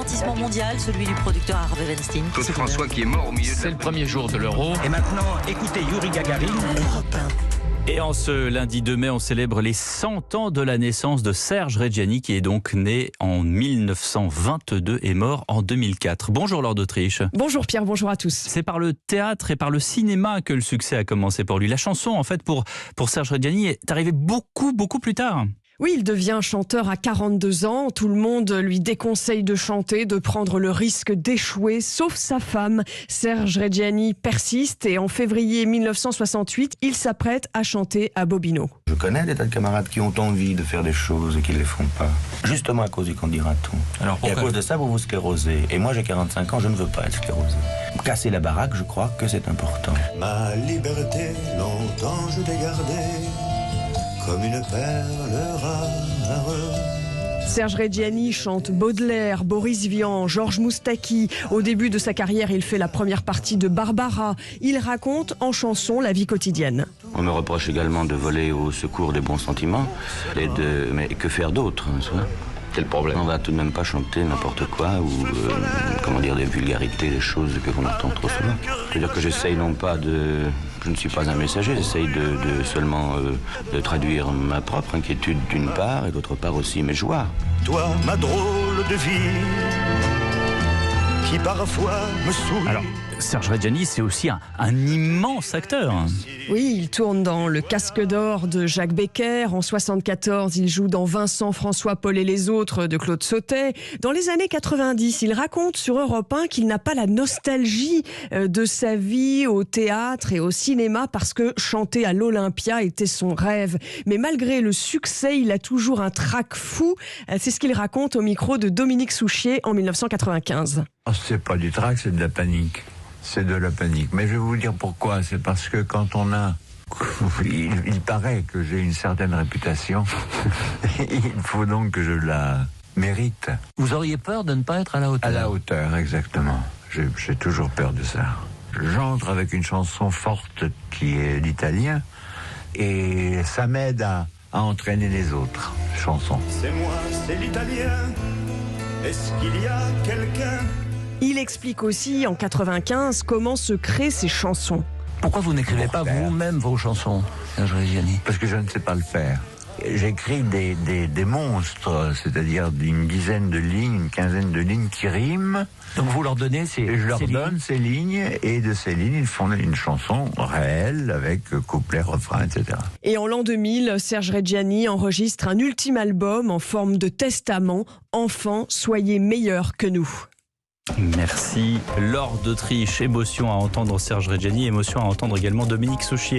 divertissement mondial, celui du producteur Harvey Weinstein. Claude François qui est mort au milieu de C'est le premier jour de l'Euro. Et maintenant, écoutez Yuri Gagarin. Et en ce lundi 2 mai, on célèbre les 100 ans de la naissance de Serge Reggiani, qui est donc né en 1922 et mort en 2004. Bonjour Laure d'Autriche. Bonjour Pierre, bonjour à tous. C'est par le théâtre et par le cinéma que le succès a commencé pour lui. La chanson, en fait, pour Serge Reggiani est arrivée beaucoup plus tard. Oui, il devient chanteur à 42 ans. Tout le monde lui déconseille de chanter, de prendre le risque d'échouer, sauf sa femme. Serge Reggiani persiste et en février 1968, il s'apprête à chanter à Bobino. Je connais des tas de camarades qui ont envie de faire des choses et qui ne les font pas. Justement à cause du qu'en dira-t-on. Alors et à cause de ça, vous vous sclérosez. Et moi, j'ai 45 ans, je ne veux pas être sclérosé. Casser la baraque, je crois que c'est important. Ma liberté, longtemps je l'ai gardée comme une perle rare. Serge Reggiani chante Baudelaire, Boris Vian, Georges Moustaki. Au début de sa carrière, il fait la première partie de Barbara. Il raconte en chanson la vie quotidienne. On me reproche également de voler au secours des bons sentiments. Mais que faire d'autre, hein, quel problème? On va tout de même pas chanter n'importe quoi ou des vulgarités, des choses que l'on entend trop souvent. C'est-à-dire que j'essaye non pas de... Je ne suis pas un messager, j'essaye de seulement de traduire ma propre inquiétude d'une part et d'autre part aussi mes joies. Toi, ma drôle de vie, qui parfois me sourit. Alors, Serge Reggiani, c'est aussi un immense acteur. Oui, il tourne dans Le Casque d'Or de Jacques Becker. En 1974, il joue dans Vincent, François, Paul et les autres de Claude Sautet. Dans les années 90, il raconte sur Europe 1 qu'il n'a pas la nostalgie de sa vie au théâtre et au cinéma parce que chanter à l'Olympia était son rêve. Mais malgré le succès, il a toujours un trac fou. C'est ce qu'il raconte au micro de Dominique Souchier en 1995. C'est pas du trac, c'est de la panique. C'est de la panique. Mais je vais vous dire pourquoi. C'est parce que quand on a... Il paraît que j'ai une certaine réputation. Il faut donc que je la mérite. Vous auriez peur de ne pas être à la hauteur? À la hauteur, exactement. J'ai toujours peur de ça. J'entre avec une chanson forte qui est l'italien et ça m'aide à entraîner les autres chansons. C'est moi, c'est l'italien. Est-ce qu'il y a quelqu'un? Il explique aussi en 95 comment se créent ses chansons. Pourquoi vous n'écrivez pas vous-même vos chansons, Serge Reggiani? Parce que je ne sais pas le faire. J'écris des monstres, c'est-à-dire une dizaine de lignes, une quinzaine de lignes qui riment. Donc vous leur donnez je leur donne ces lignes, et de ces lignes, ils font une chanson réelle avec couplet, refrain, etc. Et en l'an 2000, Serge Reggiani enregistre un ultime album en forme de testament. Enfants, soyez meilleurs que nous. Merci Laure d'Autriche. Émotion à entendre Serge Reggiani, émotion à entendre également Dominique Souchier.